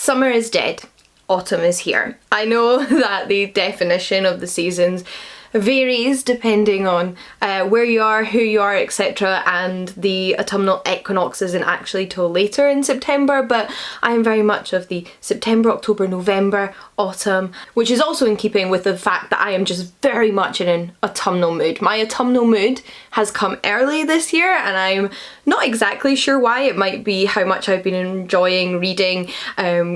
Summer is dead. Autumn is here. I know that the definition of the seasons varies depending on where you are, who you are, etc. And the autumnal equinox isn't actually till later in September, but I am very much of the September, October, November, autumn, which is also in keeping with the fact that I am just very much in an autumnal mood. My autumnal mood has come early this year and I'm not exactly sure why. It might be how much I've been enjoying reading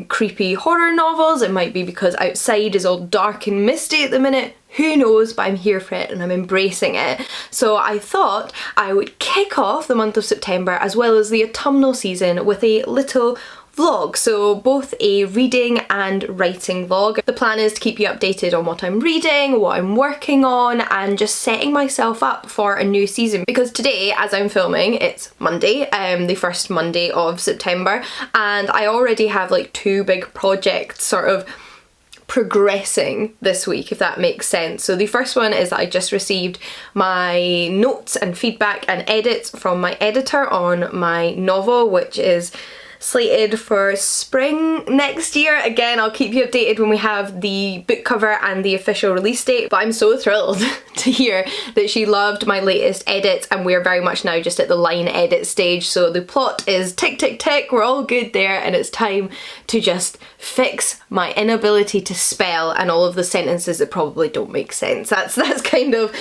creepy horror novels. It might be because outside is all dark and misty at the minute. Who knows, but I'm here for it and I'm embracing it. So I thought I would kick off the month of September as well as the autumnal season with a little vlog, so both a reading and writing vlog. The plan is to keep you updated on what I'm reading, what I'm working on, and just setting myself up for a new season, because today, as I'm filming, it's Monday, the first Monday of September, and I already have like 2 big projects sort of progressing this week, if that makes sense. So the first one is that I just received my notes and feedback and edits from my editor on my novel, which is slated for spring next year. Again, I'll keep you updated when we have the book cover and the official release date, but I'm so thrilled to hear that she loved my latest edits, and we're very much now just at the line edit stage. So the plot is tick tick tick, we're all good there, and it's time to just fix my inability to spell and all of the sentences that probably don't make sense. That's kind of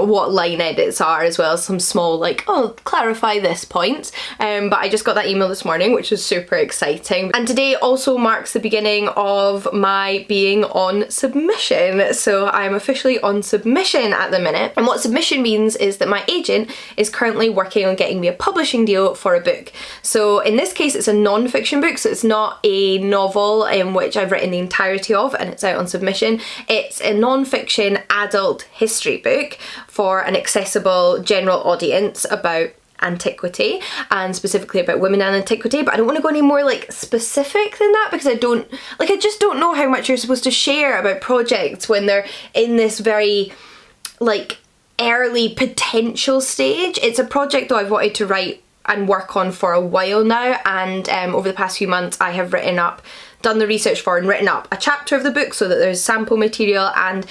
what line edits are, as well as some small like, oh, clarify this point. But I just got that email this morning, which was super exciting. And today also marks the beginning of my being on submission. So I'm officially on submission at the minute. And what submission means is that my agent is currently working on getting me a publishing deal for a book. So in this case, it's a non-fiction book, so it's not a novel in which I've written the entirety of and it's out on submission. It's a non-fiction adult history book for an accessible general audience about antiquity, and specifically about women and antiquity, but I don't want to go any more like specific than that, because I just don't know how much you're supposed to share about projects when they're in this very like early potential stage. It's a project though I've wanted to write and work on for a while now, and over the past few months I have done the research for and written up a chapter of the book so that there's sample material, and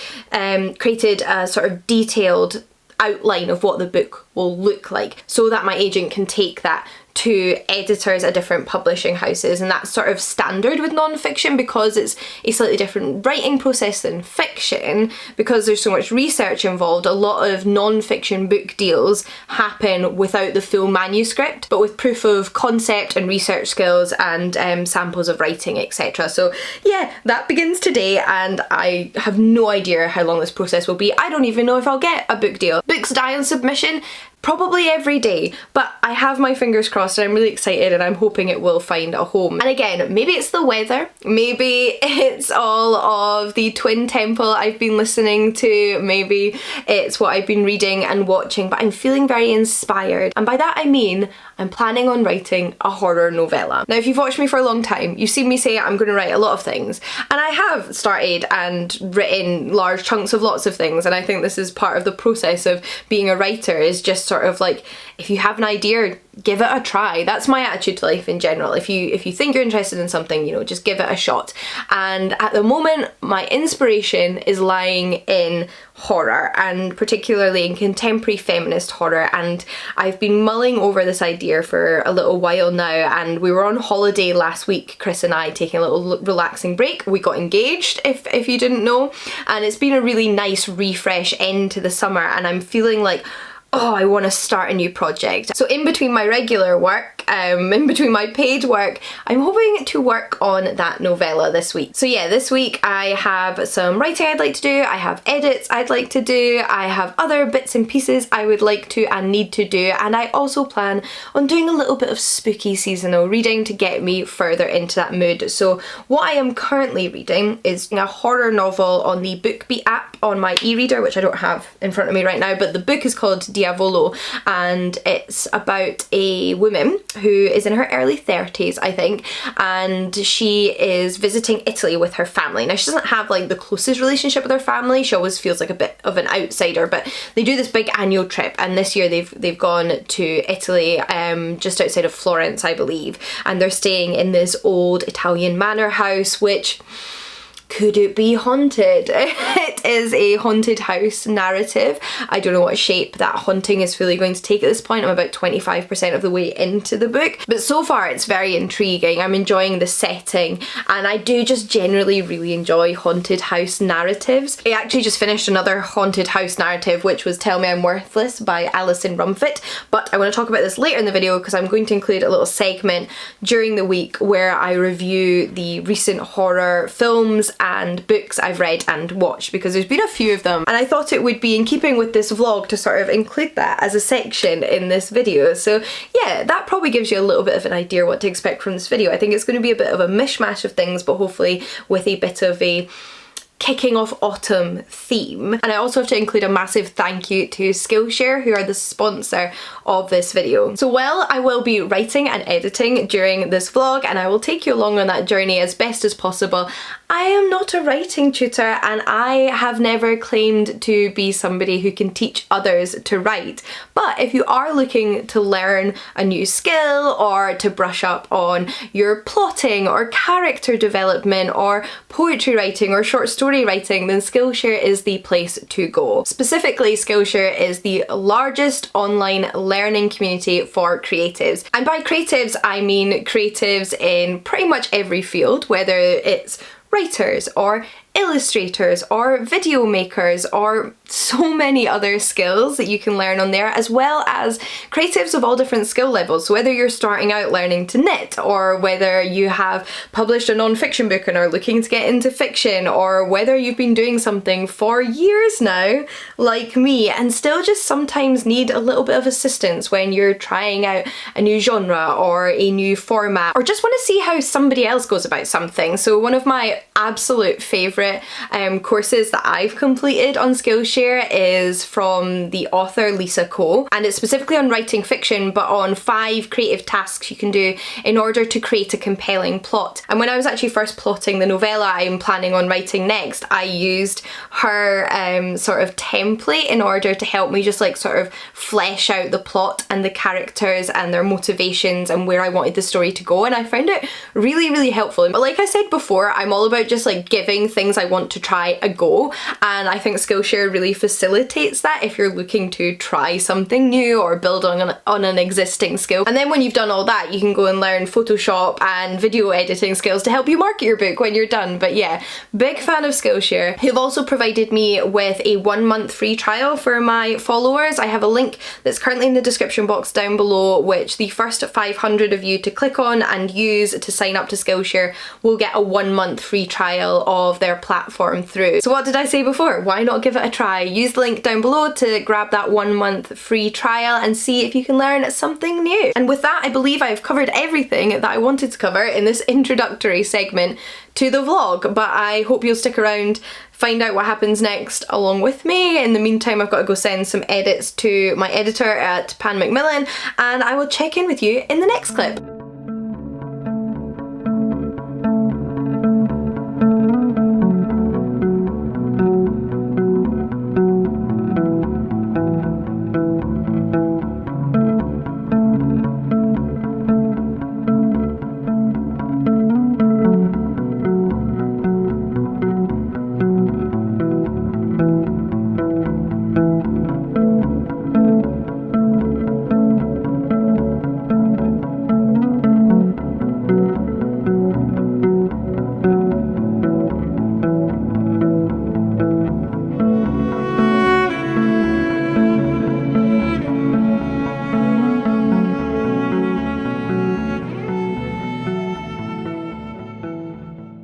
created a sort of detailed outline of what the book will look like, so that my agent can take that to editors at different publishing houses. And that's sort of standard with non-fiction, because it's a slightly different writing process than fiction, because there's so much research involved. A lot of non-fiction book deals happen without the full manuscript, but with proof of concept and research skills and samples of writing, etc. So yeah, that begins today, and I have no idea how long this process will be. I don't even know if I'll get a book deal. Books die on submission probably every day, but I have my fingers crossed and I'm really excited, and I'm hoping it will find a home. And again, maybe it's the weather, maybe it's all of the Twin Temple I've been listening to, maybe it's what I've been reading and watching, but I'm feeling very inspired, and by that I mean I'm planning on writing a horror novella. Now, if you've watched me for a long time, you've seen me say I'm going to write a lot of things, and I have started and written large chunks of lots of things, and I think this is part of the process of being a writer, is just sort of like, if you have an idea, give it a try. That's my attitude to life in general. If you think you're interested in something, you know, just give it a shot. And at the moment, my inspiration is lying in horror, and particularly in contemporary feminist horror, and I've been mulling over this idea for a little while now. And we were on holiday last week, Chris and I, taking a little relaxing break. We got engaged, if you didn't know, and it's been a really nice refresh end to the summer, and I'm feeling like, oh, I want to start a new project. So in between my regular work, in between my paid work, I'm hoping to work on that novella this week. So yeah, this week I have some writing I'd like to do, I have edits I'd like to do, I have other bits and pieces I would like to and need to do, and I also plan on doing a little bit of spooky seasonal reading to get me further into that mood. So what I am currently reading is a horror novel on the BookBeat app on my e-reader, which I don't have in front of me right now, but the book is called Diavola, and it's about a woman who is in her early 30s, I think, and she is visiting Italy with her family. Now, she doesn't have like the closest relationship with her family. She always feels like a bit of an outsider, but they do this big annual trip, and this year they've gone to Italy, just outside of Florence, I believe, and they're staying in this old Italian manor house, which, could it be haunted? It is a haunted house narrative. I don't know what shape that haunting is fully going to take at this point. I'm about 25% of the way into the book, but so far it's very intriguing. I'm enjoying the setting, and I do just generally really enjoy haunted house narratives. I actually just finished another haunted house narrative, which was Tell Me I'm Worthless by Alison Rumfitt, but I want to talk about this later in the video because I'm going to include a little segment during the week where I review the recent horror films and books I've read and watched, because there's been a few of them, and I thought it would be in keeping with this vlog to sort of include that as a section in this video. So yeah, that probably gives you a little bit of an idea what to expect from this video. I think it's going to be a bit of a mishmash of things, but hopefully with a bit of a kicking off autumn theme. And I also have to include a massive thank you to Skillshare, who are the sponsor of this video. So while I will be writing and editing during this vlog, and I will take you along on that journey as best as possible, I am not a writing tutor, and I have never claimed to be somebody who can teach others to write. But if you are looking to learn a new skill, or to brush up on your plotting or character development or poetry writing or short story writing, then Skillshare is the place to go. Specifically, Skillshare is the largest online learning community for creatives. And by creatives, I mean creatives in pretty much every field, whether it's writers or illustrators or video makers or so many other skills that you can learn on there, as well as creatives of all different skill levels. So whether you're starting out learning to knit, or whether you have published a non-fiction book and are looking to get into fiction, or whether you've been doing something for years now like me and still just sometimes need a little bit of assistance when you're trying out a new genre or a new format, or just want to see how somebody else goes about something. So one of my absolute favourite courses that I've completed on Skillshare is from the author Lisa Coe, and it's specifically on writing fiction, but on 5 creative tasks you can do in order to create a compelling plot. And when I was actually first plotting the novella I'm planning on writing next, I used her sort of template in order to help me just like sort of flesh out the plot and the characters and their motivations and where I wanted the story to go, and I found it really, really helpful. But like I said before, I'm all about just like giving things I want to try a go, and I think Skillshare really facilitates that if you're looking to try something new or build on an existing skill. And then when you've done all that, you can go and learn Photoshop and video editing skills to help you market your book when you're done. But yeah, big fan of Skillshare, who've also provided me with a 1-month free trial for my followers. I have a link that's currently in the description box down below, which the first 500 of you to click on and use to sign up to Skillshare will get a 1-month free trial of their platform through. So what did I say before? Why not give it a try? Use the link down below to grab that 1-month free trial and see if you can learn something new. And with that, I believe I've covered everything that I wanted to cover in this introductory segment to the vlog, but I hope you'll stick around, find out what happens next along with me. In the meantime, I've got to go send some edits to my editor at Pan Macmillan, and I will check in with you in the next clip.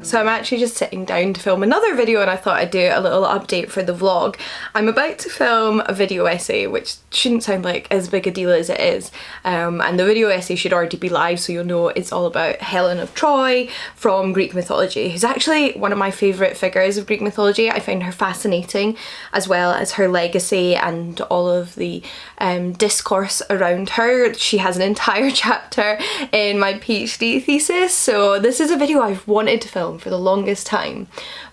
So I'm actually just sitting down to film another video, and I thought I'd do a little update for the vlog. I'm about to film a video essay, which shouldn't sound like as big a deal as it is, and the video essay should already be live, so you'll know it's all about Helen of Troy from Greek mythology, who's actually one of my favourite figures of Greek mythology. I find her fascinating, as well as her legacy and all of the discourse around her. She has an entire chapter in my PhD thesis, so this is a video I've wanted to film for the longest time,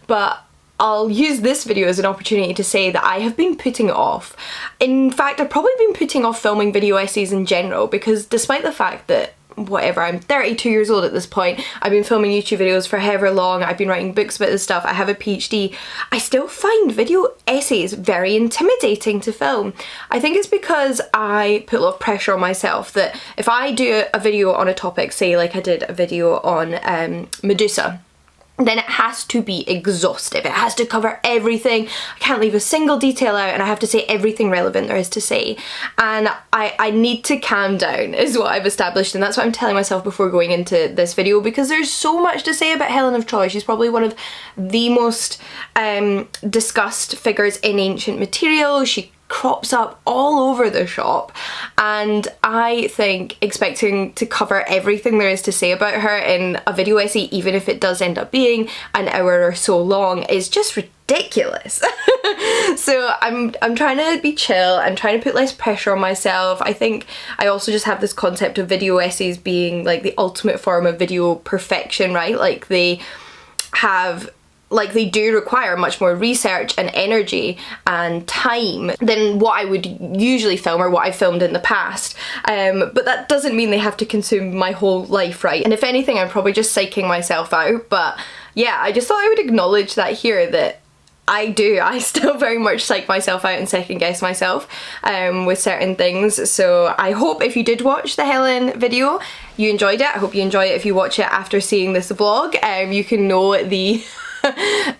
but I'll use this video as an opportunity to say that I have been putting it off. In fact, I've probably been putting off filming video essays in general, because despite the fact that whatever, I'm 32 years old at this point, I've been filming YouTube videos for however long, I've been writing books about this stuff, I have a PhD, I still find video essays very intimidating to film. I think it's because I put a lot of pressure on myself that if I do a video on a topic, say like I did a video on Medusa, then it has to be exhaustive. It has to cover everything. I can't leave a single detail out, and I have to say everything relevant there is to say. And I need to calm down is what I've established, and that's what I'm telling myself before going into this video, because there's so much to say about Helen of Troy. She's probably one of the most discussed figures in ancient material. She crops up all over the shop, and I think expecting to cover everything there is to say about her in a video essay, even if it does end up being an hour or so long, is just ridiculous. So I'm trying to be chill, I'm trying to put less pressure on myself. I think I also just have this concept of video essays being like the ultimate form of video perfection, right? Like they do require much more research and energy and time than what I would usually film or what I've filmed in the past. But that doesn't mean they have to consume my whole life, right? And if anything, I'm probably just psyching myself out. But yeah, I just thought I would acknowledge that here, that I still very much psych myself out and second guess myself with certain things. So I hope if you did watch the Helen video, you enjoyed it. I hope you enjoy it if you watch it after seeing this vlog. You can know the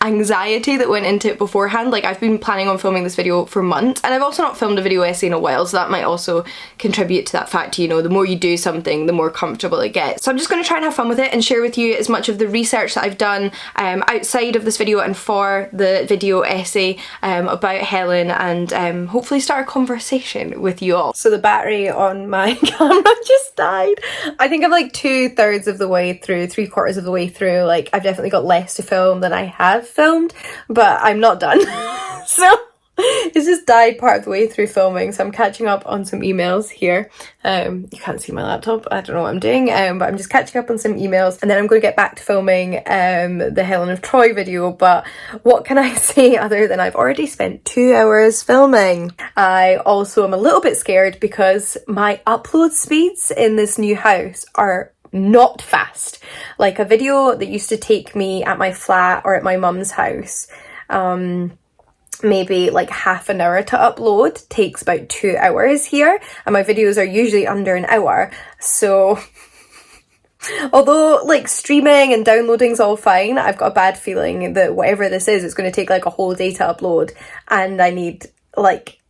anxiety that went into it beforehand. Like, I've been planning on filming this video for months, and I've also not filmed a video essay in a while, so that might also contribute to that fact. You know, the more you do something, the more comfortable it gets. So I'm just going to try and have fun with it and share with you as much of the research that I've done outside of this video and for the video essay about Helen, and hopefully start a conversation with you all. So the battery on my camera just died. I think I'm like 2/3 of the way through, 3/4 of the way through. Like, I've definitely got less to film than I have filmed, but I'm not done. So it's just died part of the way through filming, so I'm catching up on some emails here. You can't see my laptop, I don't know what I'm doing, but I'm just catching up on some emails, and then I'm going to get back to filming the Helen of Troy video. But what can I say other than I've already spent 2 hours filming? I also am a little bit scared because my upload speeds in this new house are not fast. Like, a video that used to take me at my flat or at my mum's house maybe like half an hour to upload takes about 2 hours here, and my videos are usually under an hour. So although like streaming and downloading's all fine, I've got a bad feeling that whatever this is, it's going to take like a whole day to upload, and I need like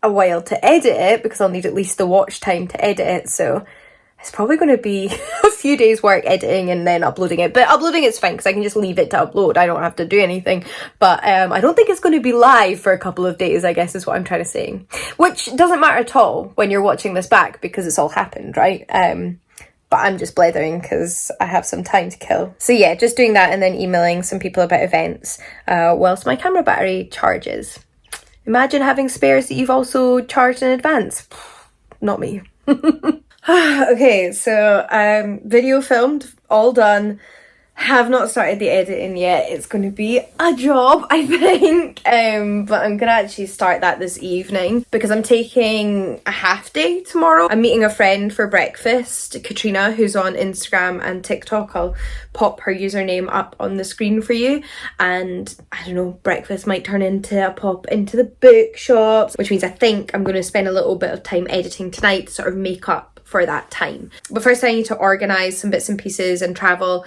a while to edit it because I'll need at least the watch time to edit it. So it's probably going to be a few days work editing and then uploading it. But uploading it's fine because I can just leave it to upload. I don't have to do anything. But I don't think it's going to be live for a couple of days, I guess is what I'm trying to say. Which doesn't matter at all when you're watching this back because it's all happened, right? But I'm just blethering because I have some time to kill. So yeah, just doing that and then emailing some people about events whilst my camera battery charges. Imagine having spares that you've also charged in advance. Not me. Okay, so video filmed, all done. Have not started the editing yet. It's going to be a job, I think, but I'm going to actually start that this evening because I'm taking a half day tomorrow. I'm meeting a friend for breakfast, Katrina, who's on Instagram and TikTok. I'll pop her username up on the screen for you, and I don't know, breakfast might turn into a pop into the bookshops, which means I think I'm going to spend a little bit of time editing tonight to sort of make up for that time. But first I need to organise some bits and pieces and travel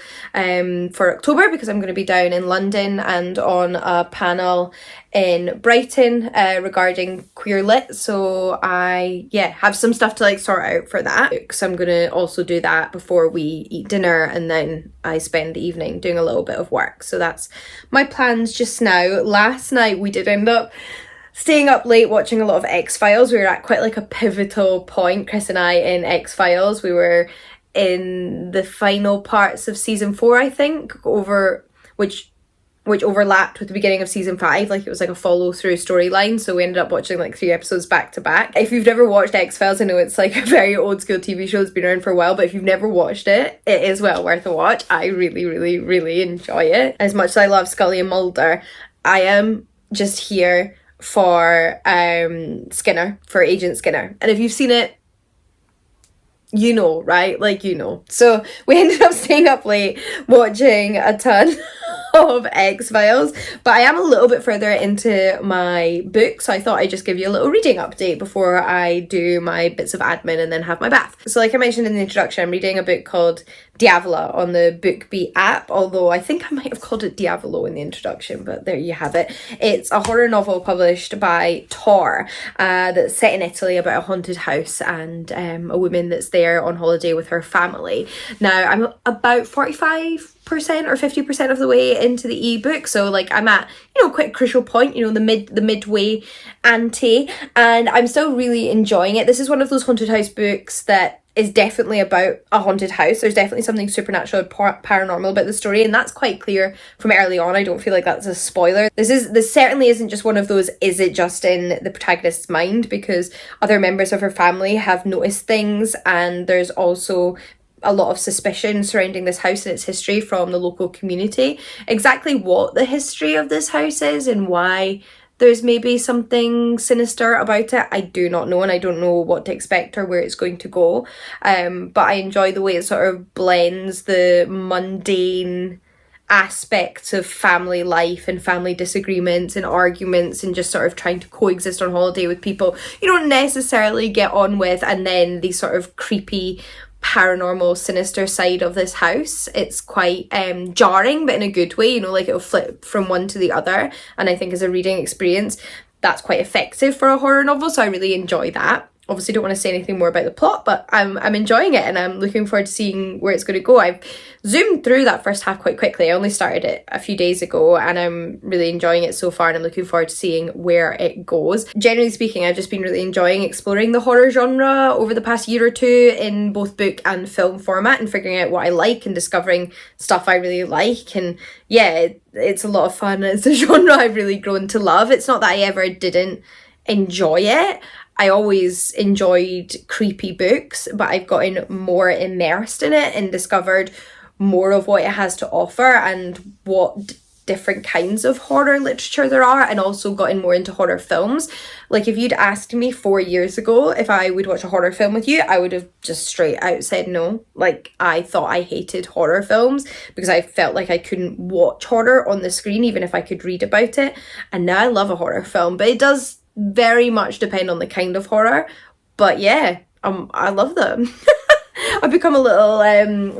for October, because I'm going to be down in London and on a panel in Brighton regarding queer lit, so I have some stuff to like sort out for that. So I'm gonna also do that before we eat dinner, and then I spend the evening doing a little bit of work. So that's my plans just now. Last night we did end up staying up late watching a lot of X-Files. We were at quite like a pivotal point, Chris and I, in X-Files. We were in the final parts of season 4, I think, which overlapped with the beginning of season 5. Like, it was like a follow-through storyline, so we ended up watching like 3 episodes back to back. If you've never watched X-Files, I know it's like a very old school TV show that's been around for a while, but if you've never watched it, it is well worth a watch. I really, really, really enjoy it. As much as I love Scully and Mulder, I am just here for Skinner, for Agent Skinner. And if you've seen it, you know, right? Like, you know. So we ended up staying up late watching a ton of X-Files, but I am a little bit further into my book, so I thought I'd just give you a little reading update before I do my bits of admin and then have my bath. So like I mentioned in the introduction, I'm reading a book called Diavola on the BookBeat app, although I think I might have called it Diavolo in the introduction, but there you have it. It's a horror novel published by Tor that's set in Italy about a haunted house and a woman that's there on holiday with her family. Now, I'm about 45% or 50% of the way into the ebook, so like I'm at, you know, quite a crucial point, you know, the midway ante, and I'm still really enjoying it. This is one of those haunted house books that is definitely about a haunted house. There's definitely something supernatural and paranormal about the story, and that's quite clear from early on. I don't feel like that's a spoiler. This certainly isn't just one of those, is it just in the protagonist's mind, because other members of her family have noticed things, and there's also a lot of suspicion surrounding this house and its history from the local community. Exactly what the history of this house is and why there's maybe something sinister about it, I do not know, and I don't know what to expect or where it's going to go. But I enjoy the way it sort of blends the mundane aspects of family life and family disagreements and arguments and just sort of trying to coexist on holiday with people you don't necessarily get on with, and then the sort of creepy paranormal sinister side of this house. It's quite jarring, but in a good way, you know, like it'll flip from one to the other, and I think as a reading experience that's quite effective for a horror novel, so I really enjoy that. Obviously don't want to say anything more about the plot, but I'm enjoying it and I'm looking forward to seeing where it's going to go. I've zoomed through that first half quite quickly. I only started it a few days ago and I'm really enjoying it so far, and I'm looking forward to seeing where it goes. Generally speaking, I've just been really enjoying exploring the horror genre over the past year or two in both book and film format, and figuring out what I like and discovering stuff I really like. And yeah, it's a lot of fun. It's a genre I've really grown to love. It's not that I ever didn't enjoy it. I always enjoyed creepy books, but I've gotten more immersed in it and discovered more of what it has to offer and what different kinds of horror literature there are, and also gotten more into horror films. Like, if you'd asked me 4 years ago if I would watch a horror film with you, I would have just straight out said no. Like, I thought I hated horror films because I felt like I couldn't watch horror on the screen even if I could read about it. And now I love a horror film, but it does very much depend on the kind of horror. But yeah, I love them. I've become a little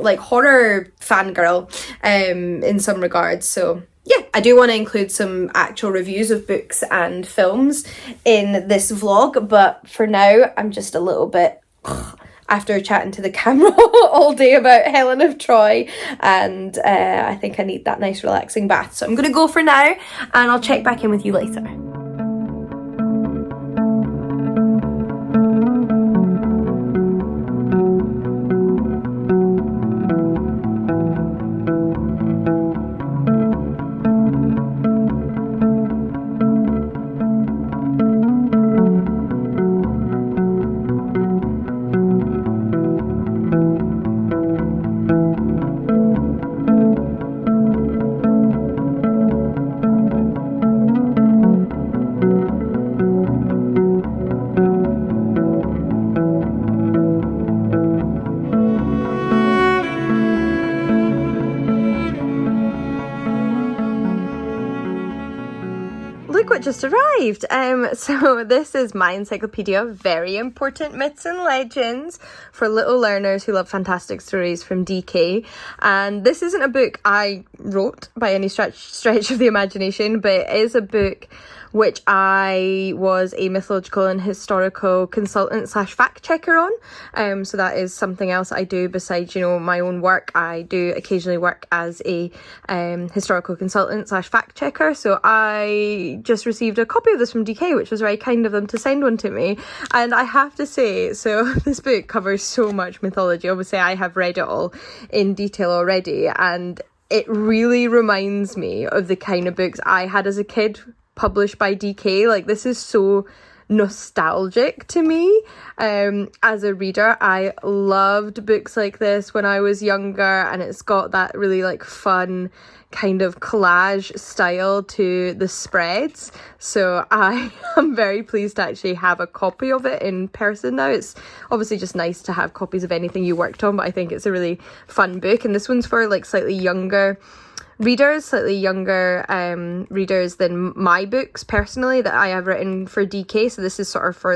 like horror fangirl in some regards. So yeah, I do want to include some actual reviews of books and films in this vlog, but for now I'm just a little bit after chatting to the camera all day about Helen of Troy, and I think I need that nice relaxing bath. So I'm gonna go for now and I'll check back in with you later. look what just arrived. So this is my encyclopedia of very important myths and legends for little learners who love fantastic stories from DK. And this isn't a book I wrote by any stretch of the imagination, but it is a book which I was a mythological and historical consultant / fact checker on. So that is something else I do besides, my own work. I do occasionally work as a historical consultant / fact checker. So I just received a copy of this from DK, which was very kind of them to send one to me. And I have to say, so this book covers so much mythology. Obviously, I have read it all in detail already, and it really reminds me of the kind of books I had as a kid published by DK. Like, this is so nostalgic to me. As a reader, I loved books like this when I was younger, and it's got that really fun kind of collage style to the spreads. So I am very pleased to actually have a copy of it in person now. It's obviously just nice to have copies of anything you worked on, but I think it's a really fun book, and this one's for slightly younger readers than my books personally that I have written for DK. So this is sort of for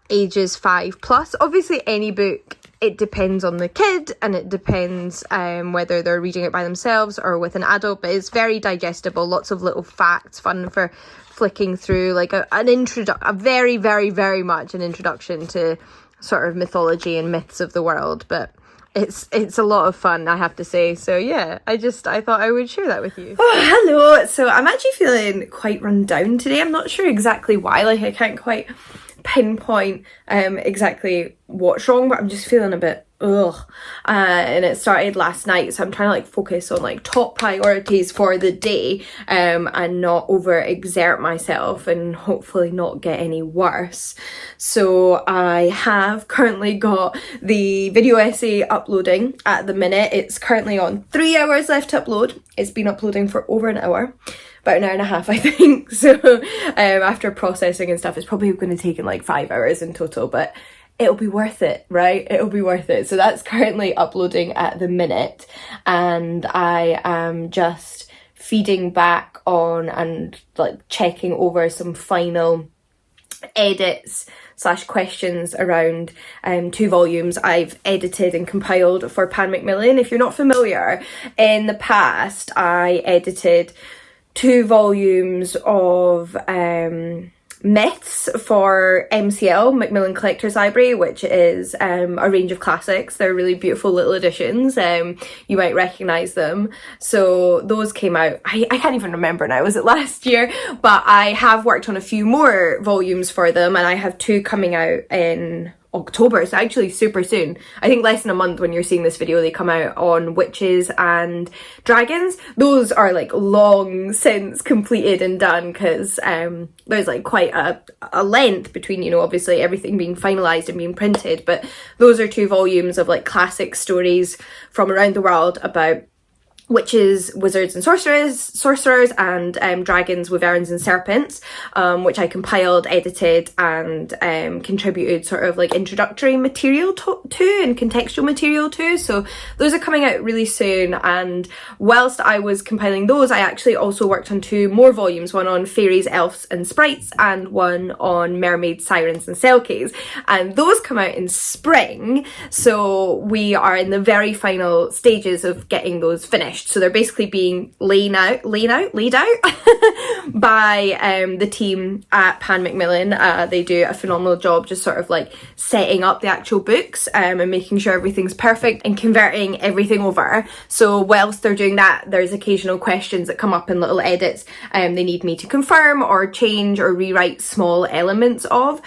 ages 5+. Obviously any book, it depends on the kid, and it depends whether they're reading it by themselves or with an adult, but it's very digestible, lots of little facts, fun for flicking through, a very, very, very much an introduction to sort of mythology and myths of the world. But it's a lot of fun, I have to say. So yeah, I thought I would share that with you. Oh, hello. So I'm actually feeling quite run down today. I'm not sure exactly why. I can't quite pinpoint exactly what's wrong, but I'm just feeling a bit and it started last night, so I'm trying to focus on top priorities for the day, and not overexert myself and hopefully not get any worse. So I have currently got the video essay uploading at the minute. It's currently on 3 hours left to upload. It's been uploading for over an hour, about an hour and a half, I think. So after processing and stuff, it's probably going to take 5 hours in total, but it'll be worth it, right? It'll be worth it. So that's currently uploading at the minute, and I am just feeding back on and checking over some final edits / questions around 2 volumes I've edited and compiled for Pan Macmillan. If you're not familiar, in the past I edited 2 volumes of myths for MCL, Macmillan Collector's Library, which is a range of classics. They're really beautiful little editions. You might recognise them. So those came out, I can't even remember now, was it last year? But I have worked on a few more volumes for them, and I have 2 coming out in October, so actually super soon. I think less than a month when you're seeing this video. They come out on witches and dragons. Those are long since completed and done, because there's quite a length between, obviously everything being finalised and being printed. But those are 2 volumes of classic stories from around the world about witches, wizards and sorcerers, and dragons, wyverns and serpents, which I compiled, edited and contributed sort of introductory material to and contextual material to. So those are coming out really soon, and whilst I was compiling those, I actually also worked on 2 more volumes, one on fairies, elves and sprites, and one on mermaids, sirens and selkies, and those come out in spring. So we are in the very final stages of getting those finished. So they're basically being laid out by the team at Pan Macmillan. They do a phenomenal job just sort of setting up the actual books and making sure everything's perfect and converting everything over. So whilst they're doing that, there's occasional questions that come up in little edits they need me to confirm or change or rewrite small elements of,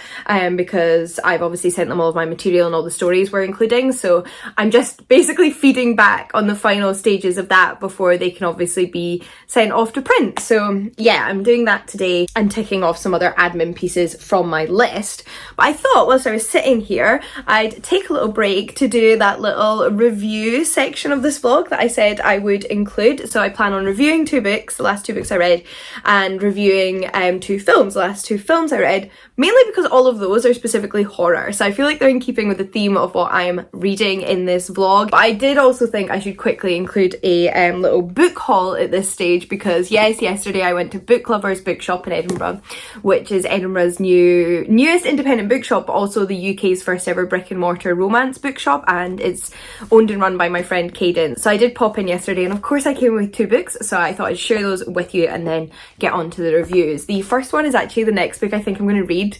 because I've obviously sent them all of my material and all the stories we're including. So I'm just basically feeding back on the final stages of that before they can obviously be sent off to print. So yeah, I'm doing that today and ticking off some other admin pieces from my list. But I thought whilst I was sitting here, I'd take a little break to do that little review section of this vlog that I said I would include. So I plan on reviewing 2 books, the last 2 books I read, and reviewing 2 films, the last 2 films I read, mainly because all of those are specifically horror. So I feel like they're in keeping with the theme of what I'm reading in this vlog. But I did also think I should quickly include a a little book haul at this stage because yes, yesterday I went to Book Lovers Bookshop in Edinburgh, which is Edinburgh's newest independent bookshop, but also the UK's first ever brick and mortar romance bookshop, and it's owned and run by my friend Caden. So I did pop in yesterday, and of course I came with 2 books, so I thought I'd share those with you and then get on to the reviews. The first one is actually the next book I think I'm going to read,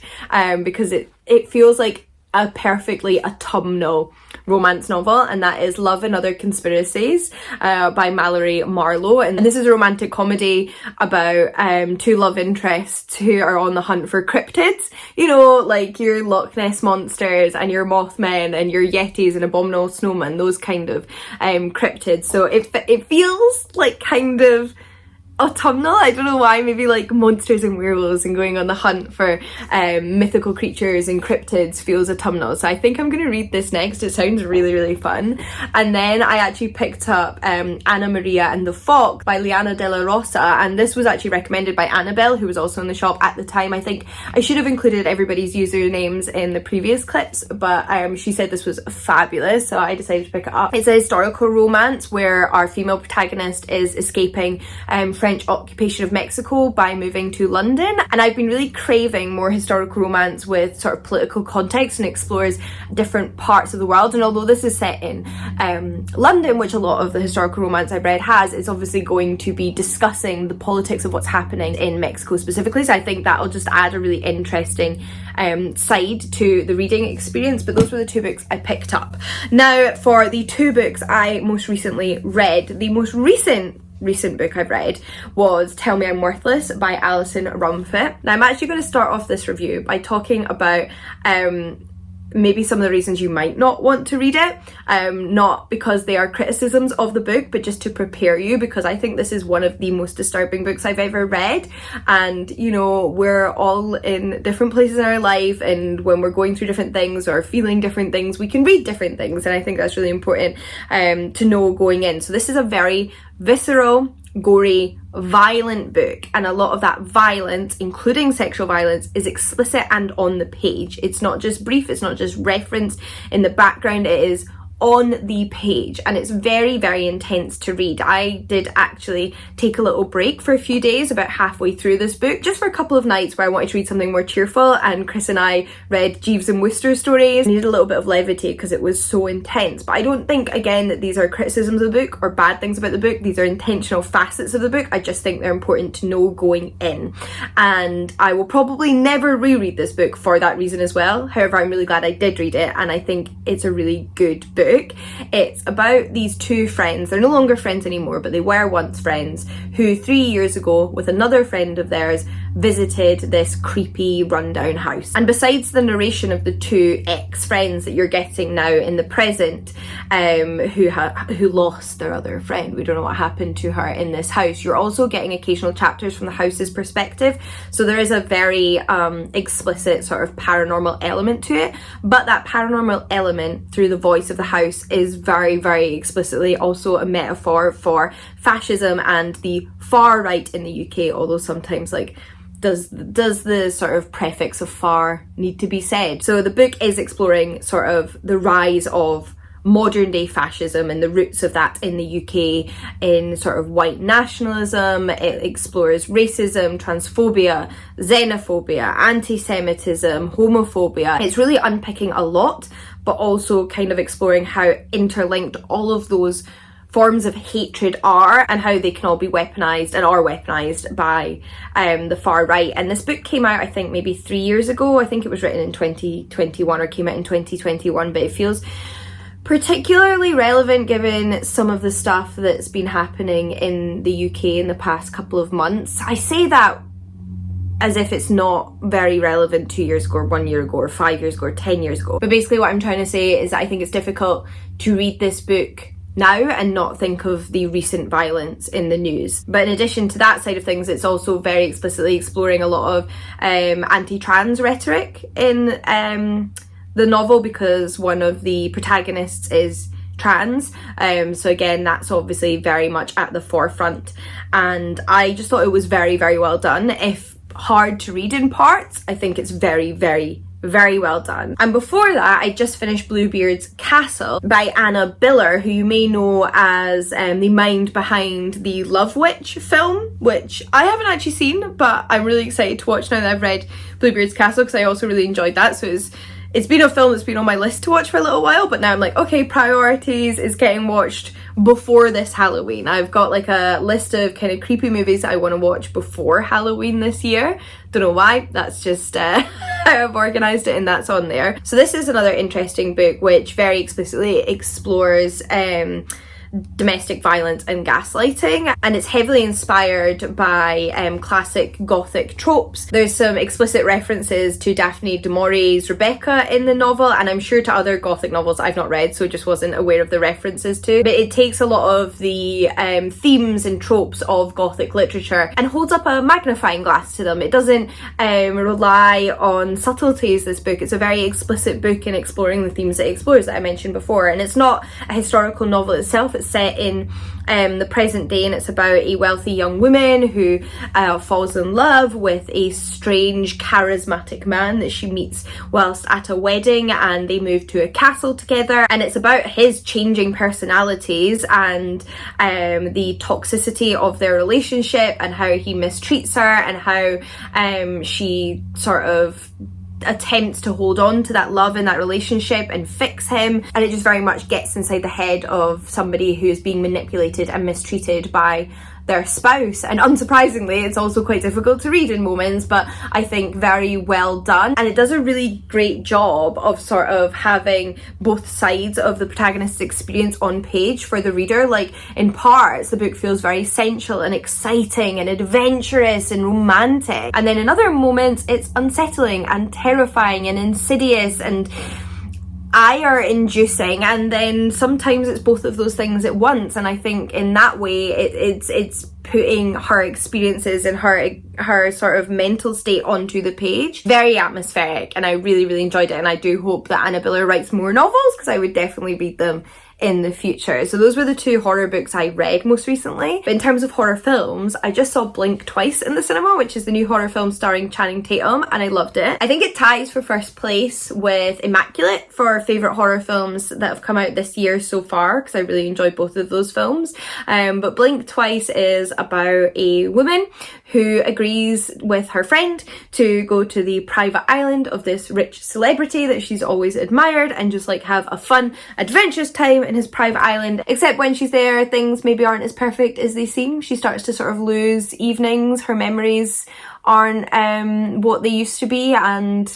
because it feels like a perfectly autumnal romance novel, and that is Love and Other Conspiracies by Mallory Marlowe. And this is a romantic comedy about 2 love interests who are on the hunt for cryptids, you know, like your Loch Ness monsters and your Mothmen and your Yetis and Abominable Snowmen, those kind of cryptids. So it feels like kind of autumnal. I don't know why, maybe like monsters and werewolves and going on the hunt for mythical creatures and cryptids feels autumnal. So I think I'm going to read this next. It sounds really, really fun. And then I actually picked up Anna Maria and the Fox by Liana de la Rosa, and this was actually recommended by Annabelle, who was also in the shop at the time. I think I should have included everybody's usernames in the previous clips, but she said this was fabulous, so I decided to pick it up. It's a historical romance where our female protagonist is escaping French occupation of Mexico by moving to London, and I've been really craving more historical romance with sort of political context and explores different parts of the world. And although this is set in London, which a lot of the historical romance I've read has, it's obviously going to be discussing the politics of what's happening in Mexico specifically, so I think that'll just add a really interesting side to the reading experience. But those were the 2 books I picked up. Now for the 2 books I most recently read, the most recent book I've read was Tell Me I'm Worthless by Alison Rumfitt. Now I'm actually going to start off this review by talking about maybe some of the reasons you might not want to read it, not because they are criticisms of the book, but just to prepare you, because I think this is one of the most disturbing books I've ever read. And you know, we're all in different places in our life, and when we're going through different things or feeling different things, we can read different things, and I think that's really important to know going in. So this is a very visceral, gory, violent book, and a lot of that violence, including sexual violence, is explicit and on the page. It's not just brief, it's not just referenced in the background, it is on the page, and it's very, very intense to read. I did actually take a little break for a few days about halfway through this book, just for a couple of nights where I wanted to read something more cheerful, and Chris and I read Jeeves and Wooster stories. I needed a little bit of levity because it was so intense. But I don't think, again, that these are criticisms of the book or bad things about the book. These are intentional facets of the book. I just think they're important to know going in, and I will probably never reread this book for that reason as well. However, I'm really glad I did read it, and I think it's a really good book. It's about these 2 friends. They're no longer friends anymore, but they were once friends, who 3 years ago, with another friend of theirs, visited this creepy rundown house. And besides the narration of the 2 ex-friends that you're getting now in the present, who lost their other friend, we don't know what happened to her in this house, you're also getting occasional chapters from the house's perspective. So there is a very explicit sort of paranormal element to it, but that paranormal element through the voice of the house is very, very explicitly also a metaphor for fascism and the far right in the UK, although sometimes, like, does the sort of prefix of far need to be said? So the book is exploring sort of the rise of modern day fascism and the roots of that in the UK in sort of white nationalism. It explores racism, transphobia, xenophobia, anti-Semitism, homophobia. It's really unpicking a lot, but also kind of exploring how interlinked all of those forms of hatred are, and how they can all be weaponized and are weaponized by the far right. And this book came out, I think, maybe 3 years ago. I think it was written in 2021 or came out in 2021, but it feels particularly relevant given some of the stuff that's been happening in the UK in the past couple of months. I say that as if it's not very relevant 2 years ago or 1 year ago or 5 years ago or 10 years ago. But basically what I'm trying to say is that I think it's difficult to read this book now and not think of the recent violence in the news. But in addition to that side of things, it's also very explicitly exploring a lot of anti-trans rhetoric in the novel, because one of the protagonists is trans. So again, that's obviously very much at the forefront, and I just thought it was very, very well done. If hard to read in parts, I think it's very, very Very well done. And before that, I just finished Bluebeard's Castle by Anna Biller, who you may know as the mind behind the Love Witch film, which I haven't actually seen, but I'm really excited to watch now that I've read Bluebeard's Castle, because I also really enjoyed that. So it's been a film that's been on my list to watch for a little while, but now I'm like, okay, priorities is getting watched before this Halloween. I've got like a list of kind of creepy movies that I want to watch before Halloween this year. Don't know why, that's just how I've organised it, and that's on there. So this is another interesting book which very explicitly explores domestic violence and gaslighting, and it's heavily inspired by classic Gothic tropes. There's some explicit references to Daphne du Maurier's Rebecca in the novel, and I'm sure to other Gothic novels I've not read, so just wasn't aware of the references to. But it takes a lot of the themes and tropes of Gothic literature and holds up a magnifying glass to them. It doesn't rely on subtleties, this book. It's a very explicit book in exploring the themes it explores that I mentioned before, and it's not a historical novel itself. It's set in the present day, and it's about a wealthy young woman who falls in love with a strange charismatic man that she meets whilst at a wedding, and they move to a castle together, and it's about his changing personalities and the toxicity of their relationship and how he mistreats her and how she sort of attempts to hold on to that love and that relationship and fix him, and it just very much gets inside the head of somebody who is being manipulated and mistreated by their spouse. And unsurprisingly, it's also quite difficult to read in moments, but I think very well done, and it does a really great job of sort of having both sides of the protagonist's experience on page for the reader. Like, in parts the book feels very sensual and exciting and adventurous and romantic, and then in other moments it's unsettling and terrifying and insidious and ire-inducing, and then sometimes it's both of those things at once. And I think in that way it's putting her experiences and her sort of mental state onto the page. Very atmospheric, and I really enjoyed it, and I do hope that Anna Biller writes more novels, because I would definitely read them in the future. So those were the two horror books I read most recently. But in terms of horror films, I just saw Blink Twice in the cinema, which is the new horror film starring Channing Tatum, and I loved it. I think it ties for first place with Immaculate for favourite horror films that have come out this year so far, because I really enjoyed both of those films. But Blink Twice is about a woman who agrees with her friend to go to the private island of this rich celebrity that she's always admired and just like have a fun, adventurous time in his private island. Except when she's there, things maybe aren't as perfect as they seem. She starts to sort of lose evenings, her memories aren't what they used to be, and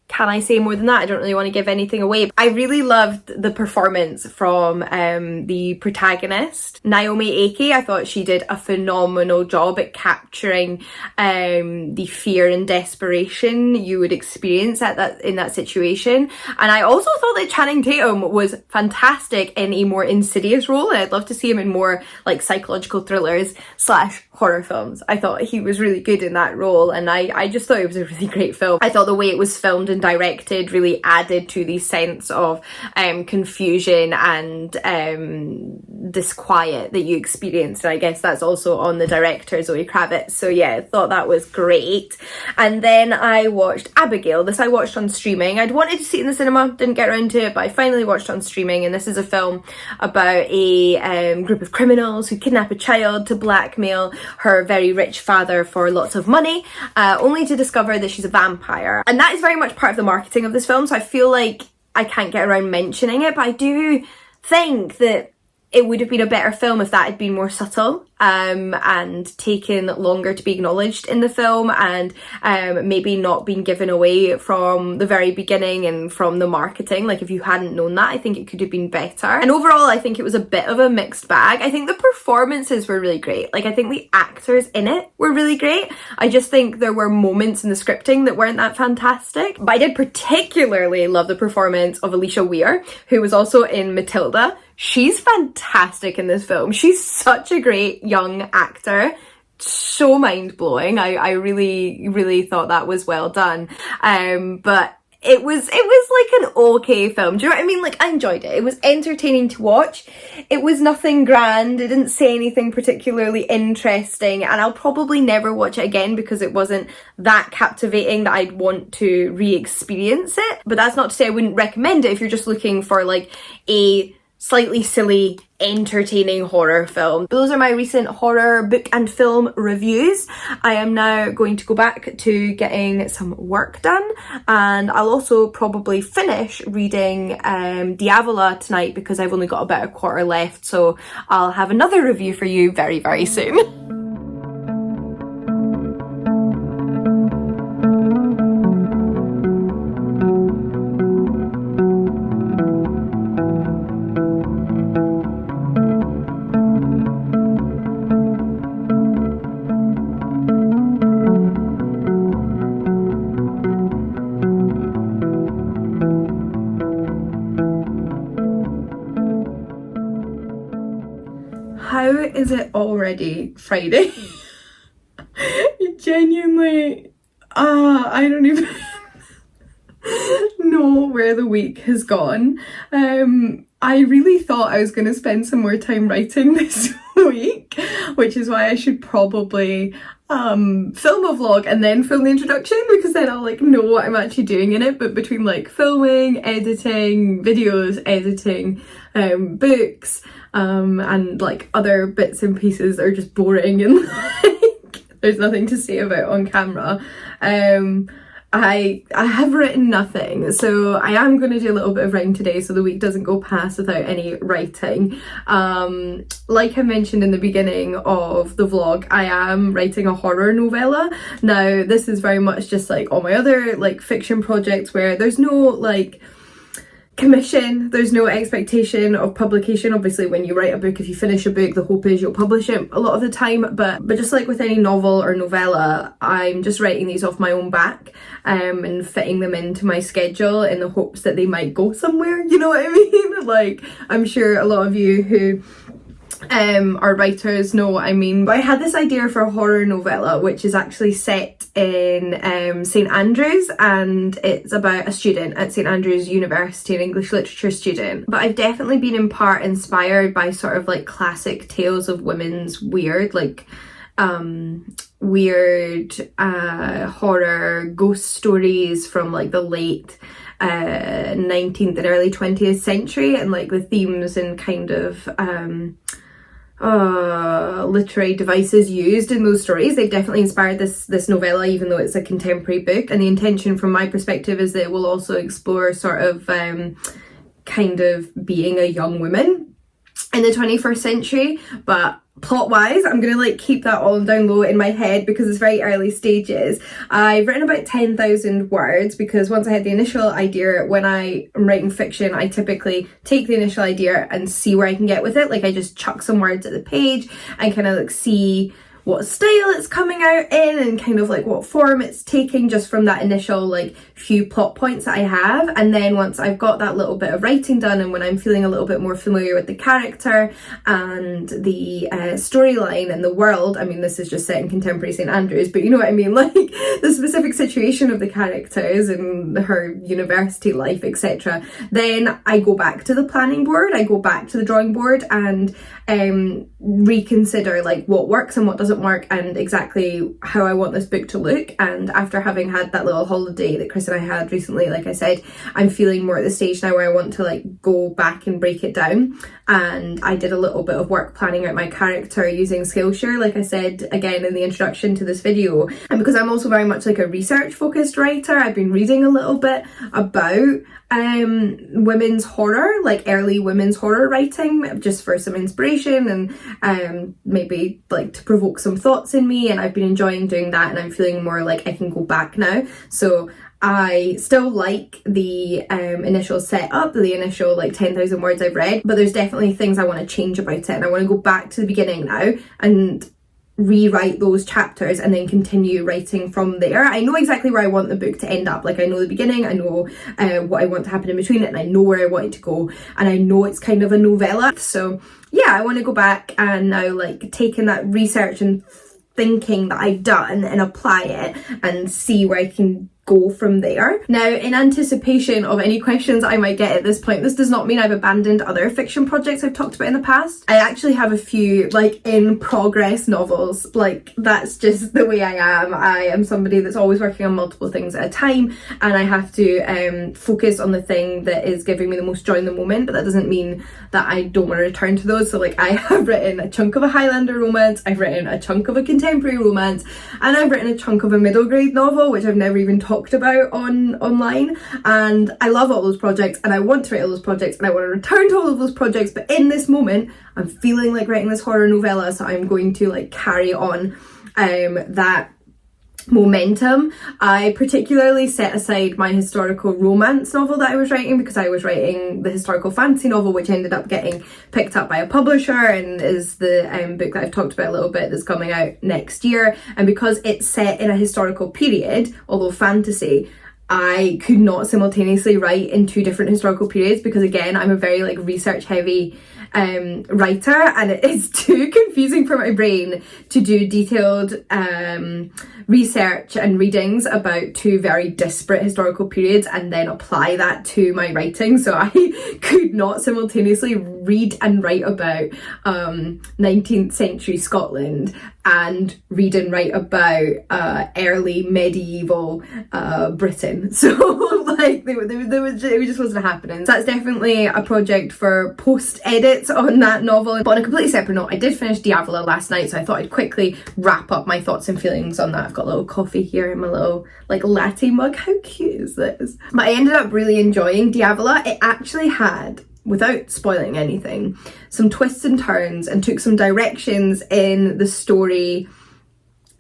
can I say more than that? I don't really want to give anything away. I really loved the performance from the protagonist, Naomi Ackie. I thought she did a phenomenal job at capturing the fear and desperation you would experience in that situation. And I also thought that Channing Tatum was fantastic in a more insidious role, and I'd love to see him in more like psychological thrillers / horror films. I thought he was really good in that role, and I just thought it was a really great film. I thought the way it was filmed and directed really added to the sense of confusion and disquiet that you experienced, and I guess that's also on the director, Zoe Kravitz. So yeah, I thought that was great. And then I watched Abigail. This I watched on streaming. I'd wanted to see it in the cinema, didn't get around to it, but I finally watched on streaming, and this is a film about a group of criminals who kidnap a child to blackmail her very rich father for lots of money, only to discover that she's a vampire. And that is very much part of the marketing of this film, so I feel like I can't get around mentioning it, but I do think that it would have been a better film if that had been more subtle and taken longer to be acknowledged in the film, and maybe not been given away from the very beginning and from the marketing. Like, if you hadn't known that, I think it could have been better. And overall, I think it was a bit of a mixed bag. I think the performances were really great. Like, I think the actors in it were really great. I just think there were moments in the scripting that weren't that fantastic. But I did particularly love the performance of Alicia Weir, who was also in Matilda. She's fantastic in this film. She's such a great young actor. So mind-blowing. I really thought that was well done. But it was like an okay film. Do you know what I mean? Like, I enjoyed it. It was entertaining to watch. It was nothing grand. It didn't say anything particularly interesting, and I'll probably never watch it again because it wasn't that captivating that I'd want to re-experience it. But that's not to say I wouldn't recommend it if you're just looking for like a slightly silly, entertaining horror film. Those are my recent horror book and film reviews. I am now going to go back to getting some work done, and I'll also probably finish reading Diavola tonight because I've only got about a quarter left, so I'll have another review for you very, very soon. How is it already Friday? Genuinely, I don't even know where the week has gone. I really thought I was going to spend some more time writing this week, which is why I should probably film a vlog and then film the introduction, because then I'll like know what I'm actually doing in it. But between like filming, editing videos, editing books, and like other bits and pieces that are just boring and like there's nothing to say about on camera, I have written nothing, so I am going to do a little bit of writing today so the week doesn't go past without any writing. Like I mentioned in the beginning of the vlog, I am writing a horror novella. Now this is very much just like all my other like fiction projects where there's no like commission, there's no expectation of publication. Obviously when you write a book, if you finish a book, the hope is you'll publish it a lot of the time, but just like with any novel or novella, I'm just writing these off my own back and fitting them into my schedule in the hopes that they might go somewhere, you know what I mean? Like, I'm sure a lot of you who are writers know what I mean. But I had this idea for a horror novella which is actually set in St Andrews, and it's about a student at St Andrews University, an English literature student. But I've definitely been in part inspired by sort of like classic tales of women's weird, like weird horror ghost stories from like the late 19th and early 20th century, and like the themes and kind of literary devices used in those stories. They've definitely inspired this novella, even though it's a contemporary book. And the intention from my perspective is that it will also explore sort of kind of being a young woman in the 21st century. But plot wise, I'm gonna like keep that all down low in my head because it's very early stages. I've written about 10,000 words because once I had the initial idea, when I am writing fiction, I typically take the initial idea and see where I can get with it. Like, I just chuck some words at the page and kind of like see what style it's coming out in and kind of like what form it's taking just from that initial like few plot points that I have. And then once I've got that little bit of writing done, and when I'm feeling a little bit more familiar with the character and the storyline and the world, I mean this is just set in contemporary St Andrews, but you know what I mean, like the specific situation of the characters and her university life, etc., then I go back to the planning board, I go back to the drawing board and reconsider like what works and what doesn't work and exactly how I want this book to look. And after having had that little holiday that Chris and I had recently, like I said, I'm feeling more at the stage now where I want to like go back and break it down. And I did a little bit of work planning out my character using Skillshare, like I said again in the introduction to this video. And because I'm also very much like a research focused writer, I've been reading a little bit about women's horror, like early women's horror writing, just for some inspiration and maybe like to provoke some thoughts in me. And I've been enjoying doing that, and I'm feeling more like I can go back now. So I still like the initial setup, the initial like 10,000 words I've read, but there's definitely things I want to change about it, and I want to go back to the beginning now and rewrite those chapters and then continue writing from there. I know exactly where I want the book to end up. Like, I know the beginning, I know what I want to happen in between it, and I know where I want it to go, and I know it's kind of a novella. So yeah, I want to go back and now like taking that research and thinking that I've done and apply it and see where I can go from there. Now, in anticipation of any questions I might get at this point, this does not mean I've abandoned other fiction projects I've talked about in the past. I actually have a few like in progress novels. Like, that's just the way I am. I am somebody that's always working on multiple things at a time, and I have to focus on the thing that is giving me the most joy in the moment, but that doesn't mean that I don't want to return to those. So like, I have written a chunk of a Highlander romance, I've written a chunk of a contemporary romance, and I've written a chunk of a middle grade novel, which I've never even talked about online. And I love all those projects, and I want to write all those projects, and I want to return to all of those projects, but in this moment I'm feeling like writing this horror novella, so I'm going to like carry on that momentum. I particularly set aside my historical romance novel that I was writing because I was writing the historical fantasy novel, which ended up getting picked up by a publisher and is the book that I've talked about a little bit that's coming out next year. And because it's set in a historical period, although fantasy, I could not simultaneously write in two different historical periods because, again, I'm a very like research heavy writer, and it is too confusing for my brain to do detailed research and readings about two very disparate historical periods and then apply that to my writing. So I could not simultaneously read and write about 19th century Scotland and read and write about early medieval Britain. So like it just wasn't happening. So that's definitely a project for post edits on that novel. But on a completely separate note, I did finish Diavola last night, so I thought I'd quickly wrap up my thoughts and feelings on that. I've got a little coffee here in my little like latte mug. How cute is this? But I ended up really enjoying Diavola. It actually had, without spoiling anything, some twists and turns and took some directions in the story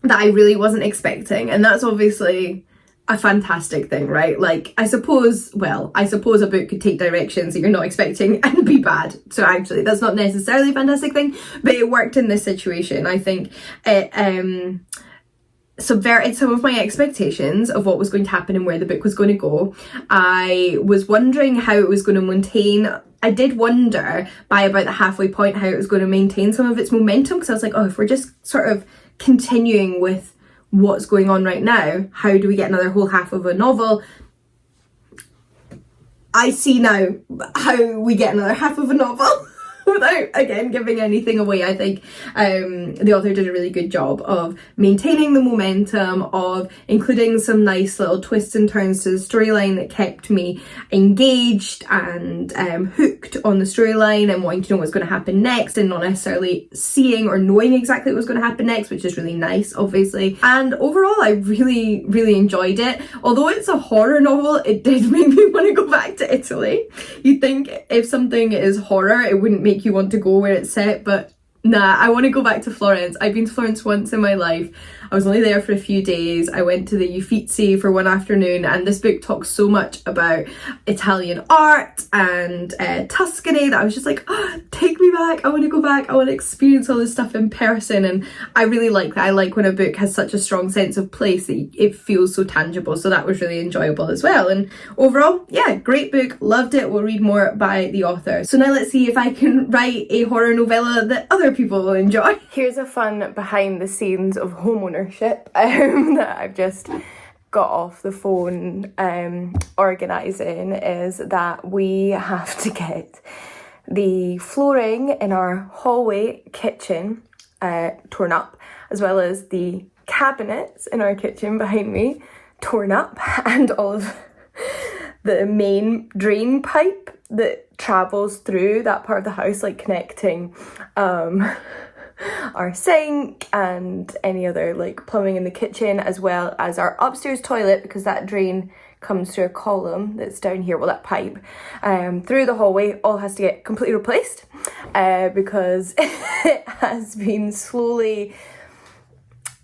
that I really wasn't expecting, and that's obviously a fantastic thing, right? Like, I suppose a book could take directions that you're not expecting and be bad. So actually, that's not necessarily a fantastic thing, but it worked in this situation. I think it subverted some of my expectations of what was going to happen and where the book was going to go. I was wondering how it was going to maintain. I did wonder by about the halfway point how it was going to maintain some of its momentum, because I was like, oh, if we're just sort of continuing with what's going on right now, how do we get another whole half of a novel? I see now how we get another half of a novel. Without, again, giving anything away. I think the author did a really good job of maintaining the momentum, of including some nice little twists and turns to the storyline that kept me engaged and hooked on the storyline and wanting to know what's going to happen next, and not necessarily seeing or knowing exactly what was going to happen next, which is really nice, obviously. And overall, I really, really enjoyed it. Although it's a horror novel, it did make me want to go back to Italy. You'd think if something is horror, it wouldn't make you want to go where it's set, but nah, I want to go back to Florence. I've been to Florence once in my life. I was only there for a few days. I went to the Uffizi for one afternoon, and this book talks so much about Italian art and Tuscany that I was just like, oh, take me back. I want to go back. I want to experience all this stuff in person. And I really like that. I like when a book has such a strong sense of place that it feels so tangible. So that was really enjoyable as well. And overall, yeah, great book. Loved it. We'll read more by the author. So now let's see if I can write a horror novella that other people will enjoy. Here's a fun behind the scenes of homeownership that I've just got off the phone organising, is that we have to get the flooring in our hallway kitchen torn up, as well as the cabinets in our kitchen behind me torn up, and all of the main drain pipe that travels through that part of the house, like connecting our sink and any other like plumbing in the kitchen, as well as our upstairs toilet, because that drain comes through a column that's down here, well, that pipe through the hallway, all has to get completely replaced because it has been slowly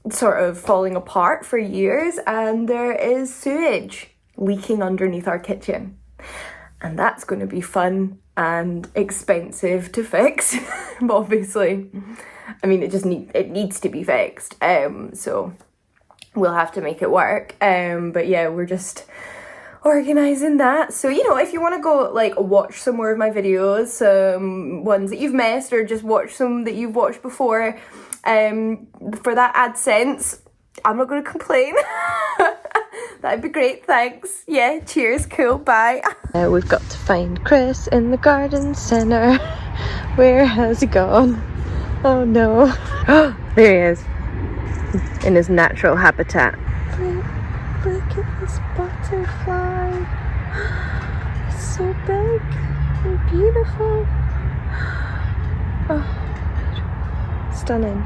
sort of falling apart for years, and there is sewage leaking underneath our kitchen, and that's going to be fun and expensive to fix. But obviously, I mean, it needs to be fixed, so we'll have to make it work. But yeah, we're just organising that. So, you know, if you want to go like watch some more of my videos, some ones that you've missed, or just watch some that you've watched before, for that AdSense, I'm not going to complain. That'd be great, thanks. Yeah, cheers, cool, bye. We've got to find Chris in the garden centre. Where has he gone? Oh no. There he is. In his natural habitat. Look at this butterfly. It's so big and beautiful. Oh, stunning.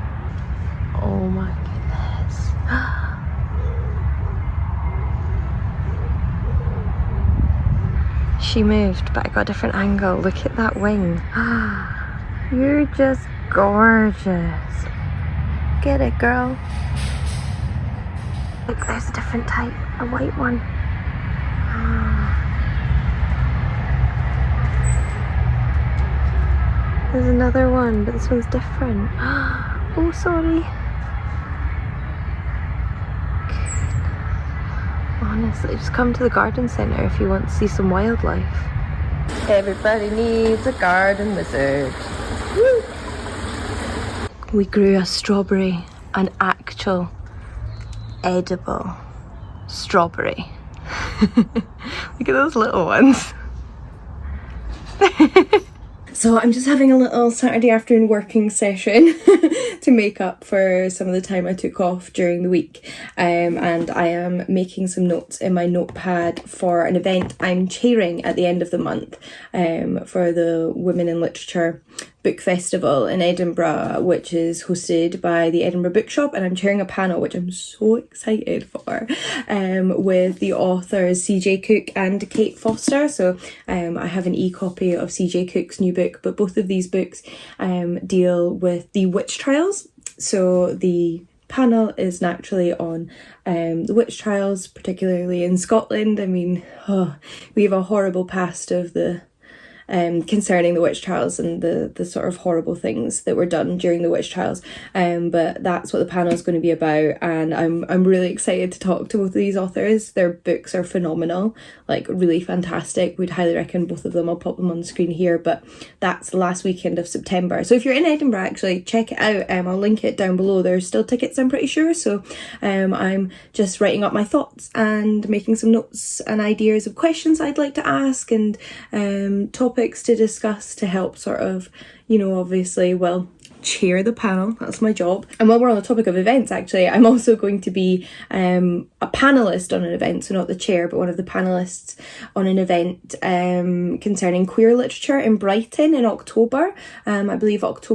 Oh my goodness. She moved, but I got a different angle. Look at that wing. You're just gorgeous. Get it, girl. Look, there's a different type, a white one. There's another one, but this one's different. Oh, sorry. Honestly, just come to the garden centre if you want to see some wildlife. Everybody needs a garden wizard. Woo! We grew a strawberry, an actual edible strawberry. Look at those little ones. So I'm just having a little Saturday afternoon working session to make up for some of the time I took off during the week, and I am making some notes in my notepad for an event I'm chairing at the end of the month for the Women in Literature Book Festival in Edinburgh, which is hosted by the Edinburgh Bookshop, and I'm chairing a panel which I'm so excited for, with the authors CJ Cook and Kate Foster. So I have an e-copy of CJ Cook's new book, but both of these books deal with the witch trials. So the panel is naturally on the witch trials, particularly in Scotland. I mean, we have a horrible past of the concerning the witch trials and the sort of horrible things that were done during the witch trials, but that's what the panel is going to be about, and I'm really excited to talk to both of these authors. Their books are phenomenal, like really fantastic. We'd highly recommend both of them. I'll pop them on the screen here, but that's the last weekend of September, so if you're in Edinburgh, actually check it out. I'll link it down below. There's still tickets, I'm pretty sure, so I'm just writing up my thoughts and making some notes and ideas of questions I'd like to ask, and topics to discuss to help sort of, you know, obviously, well, chair the panel. That's my job. And while we're on the topic of events, actually, I'm also going to be a panelist on an event, so not the chair, but one of the panelists on an event concerning queer literature in Brighton in October. I believe October